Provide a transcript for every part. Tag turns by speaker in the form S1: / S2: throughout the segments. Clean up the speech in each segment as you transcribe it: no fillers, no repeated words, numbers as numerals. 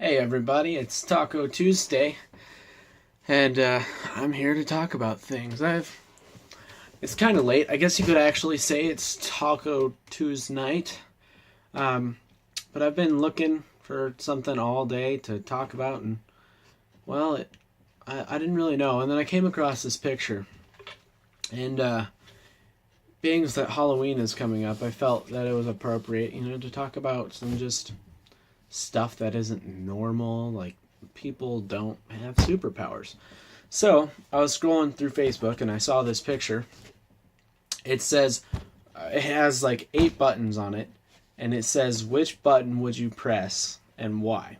S1: Hey everybody, it's Taco Tuesday, and I'm here to talk about things. It's kind of late. I guess you could actually say it's Taco Tuesday night. Um, but I've been looking for something all day to talk about, and well, I didn't really know. And then I came across this picture, and being that Halloween is coming up, I felt that it was appropriate, to talk about some just stuff that isn't normal, like people don't have superpowers. So I was scrolling through Facebook and I saw this picture. It says it has like 8 buttons on it, and it says which button would you press and why.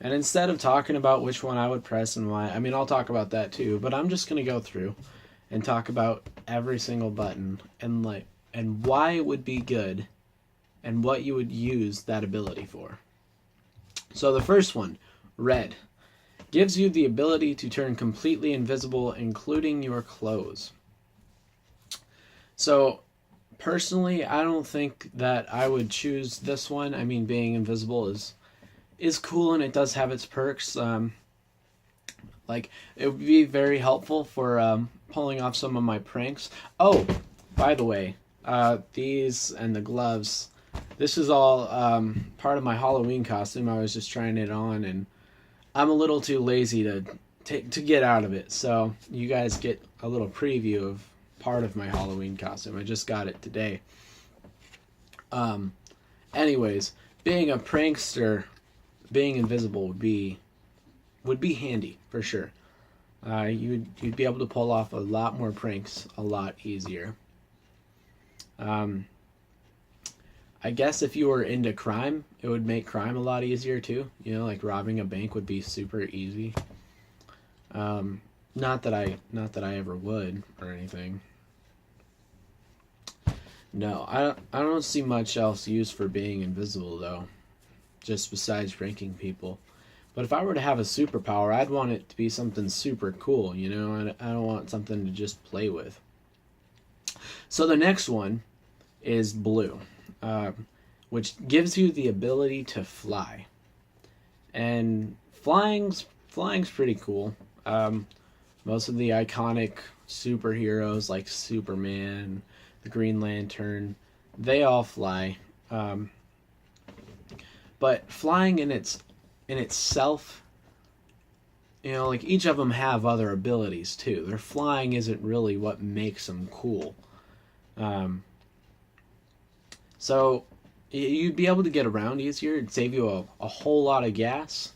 S1: And instead of talking about which one I would press and why, I mean I'll talk about that too, but I'm just gonna go through and talk about every single button and why it would be good and what you would use that ability for. So the first one, red, gives you the ability to turn completely invisible, including your clothes. So personally, I don't think that I would choose this one. I mean, being invisible is cool and it does have its perks. Like it would be very helpful for pulling off some of my pranks. Oh, by the way, these and the gloves. This is all part of my Halloween costume. I was just trying it on, and I'm a little too lazy to get out of it. So you guys get a little preview of part of my Halloween costume. I just got it today. Anyways, being a prankster, being invisible would be handy for sure. You'd be able to pull off a lot more pranks a lot easier. I guess if you were into crime, it would make crime a lot easier too. Like robbing a bank would be super easy. Not that I ever would or anything. No, I don't see much else used for being invisible though, just besides pranking people. But if I were to have a superpower, I'd want it to be something super cool. I don't want something to just play with. So the next one is blue. Which gives you the ability to fly. And flying's pretty cool. Most of the iconic superheroes like Superman, the Green Lantern, they all fly. But flying in itself, like each of them have other abilities too. Their flying isn't really what makes them cool. So you'd be able to get around easier. It'd save you a whole lot of gas,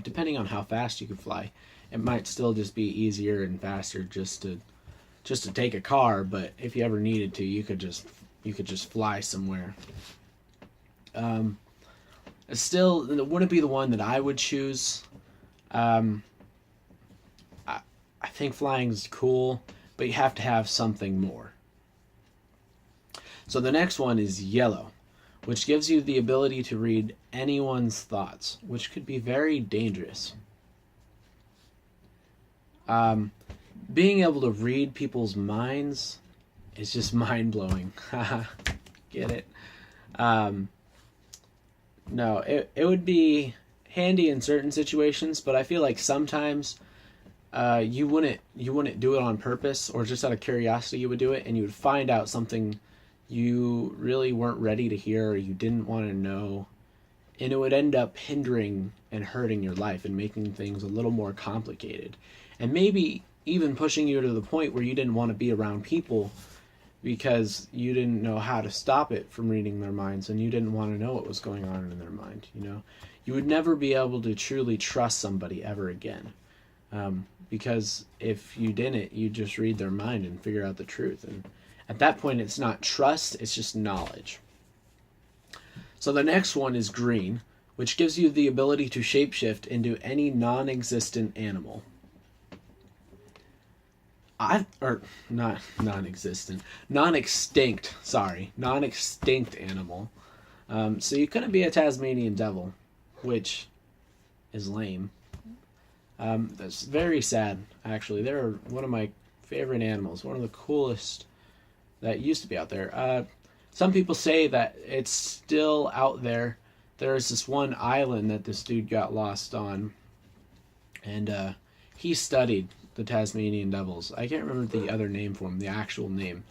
S1: depending on how fast you could fly. It might still just be easier and faster just to take a car, but if you ever needed to, you could just fly somewhere. Still, it wouldn't be the one that I would choose. I think flying's cool, but you have to have something more. So the next one is yellow, which gives you the ability to read anyone's thoughts, which could be very dangerous. Being able to read people's minds is just mind-blowing. Get it? No, it would be handy in certain situations, but I feel like sometimes you wouldn't do it on purpose, or just out of curiosity you would do it, and you would find out something you really weren't ready to hear or you didn't want to know, and it would end up hindering and hurting your life and making things a little more complicated, and maybe even pushing you to the point where you didn't want to be around people because you didn't know how to stop it from reading their minds, and you didn't want to know what was going on in their mind. You would never be able to truly trust somebody ever again, because if you didn't, you'd just read their mind and figure out the truth, and at that point, it's not trust, it's just knowledge. So the next one is green, which gives you the ability to shapeshift into any non-existent animal. Not non-existent, non-extinct animal. So you couldn't be a Tasmanian devil, which is lame. That's very sad, actually. They're one of my favorite animals, one of the coolest that used to be out there. Some people say that it's still out there, there's this one island that this dude got lost on, and he studied the Tasmanian devils. I can't remember the other name for them, the actual name,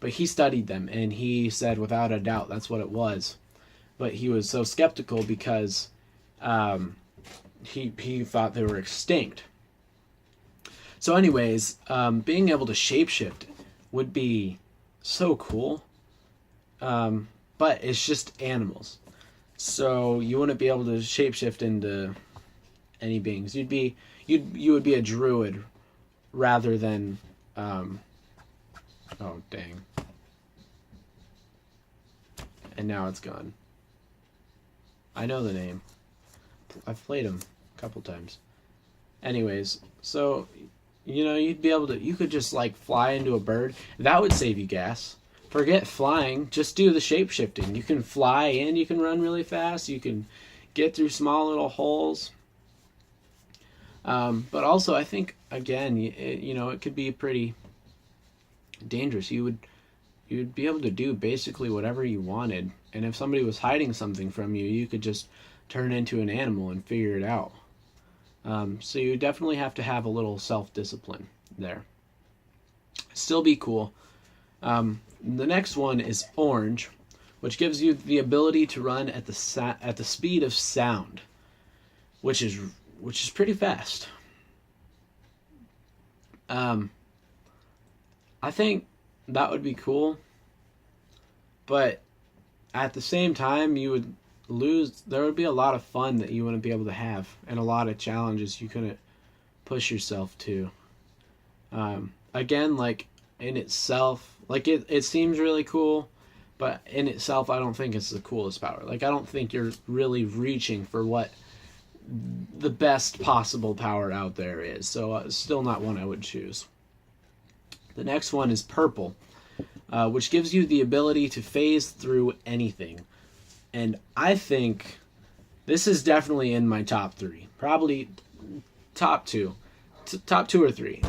S1: but he studied them, and he said without a doubt that's what it was. But he was so skeptical because he thought they were extinct. So, anyways, being able to shapeshift would be so cool, but it's just animals. So you wouldn't be able to shapeshift into any beings. You would be a druid rather than oh dang. And now it's gone. I know the name. I've played him a couple times. Anyways, so you'd be able to, you could just like fly into a bird. That would save you gas. Forget flying, just do the shape-shifting. You can fly and you can run really fast. You can get through small little holes. But also, I think, again, it could be pretty dangerous. You'd be able to do basically whatever you wanted. And if somebody was hiding something from you, you could just turn into an animal and figure it out. So you definitely have to have a little self-discipline there. Still be cool. The next one is orange, which gives you the ability to run at the speed of sound, which is pretty fast. I think that would be cool, but at the same time, you would lose. There would be a lot of fun that you wouldn't be able to have, and a lot of challenges you couldn't push yourself to. Again, like in itself, like it seems really cool, but in itself, I don't think it's the coolest power. Like I don't think you're really reaching for what the best possible power out there is. So still not one I would choose. The next one is purple, which gives you the ability to phase through anything. And I think this is definitely in my top three. Probably top two. Top two or three.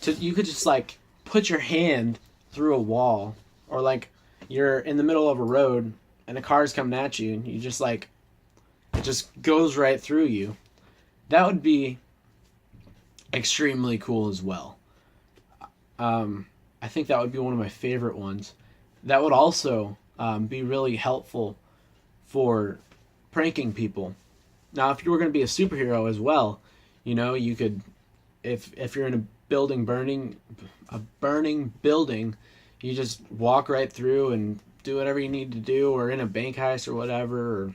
S1: You could just like put your hand through a wall, or like you're in the middle of a road and a car's coming at you and you just like, it just goes right through you. That would be extremely cool as well. I think that would be one of my favorite ones. That would also be really helpful for pranking people. Now, if you were going to be a superhero as well, you could, if you're in a burning building, you just walk right through and do whatever you need to do, or in a bank heist or whatever, or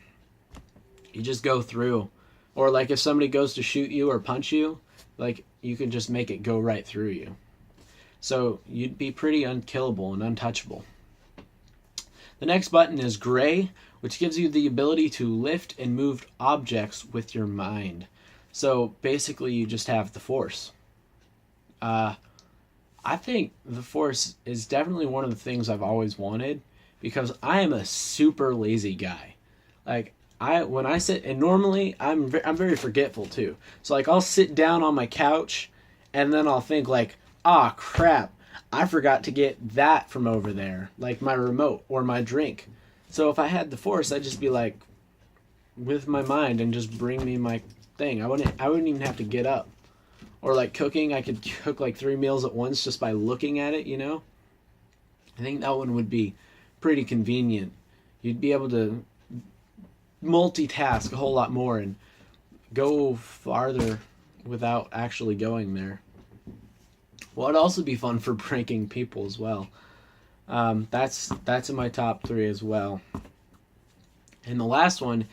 S1: you just go through. Or like if somebody goes to shoot you or punch you, like you can just make it go right through you. So you'd be pretty unkillable and untouchable. The next button is gray, which gives you the ability to lift and move objects with your mind. So basically you just have the Force. I think the Force is definitely one of the things I've always wanted, because I am a super lazy guy. Like when I sit, and normally I'm very forgetful too. So like I'll sit down on my couch and then I'll think like, ah, crap, I forgot to get that from over there, like my remote or my drink. So if I had the Force, I'd just be like with my mind and just bring me my thing. I wouldn't even have to get up. Or like cooking, I could cook like 3 meals at once just by looking at it, I think that one would be pretty convenient. You'd be able to multitask a whole lot more and go farther without actually going there. Well, it'd also be fun for pranking people as well. That's in my top 3 as well. And the last one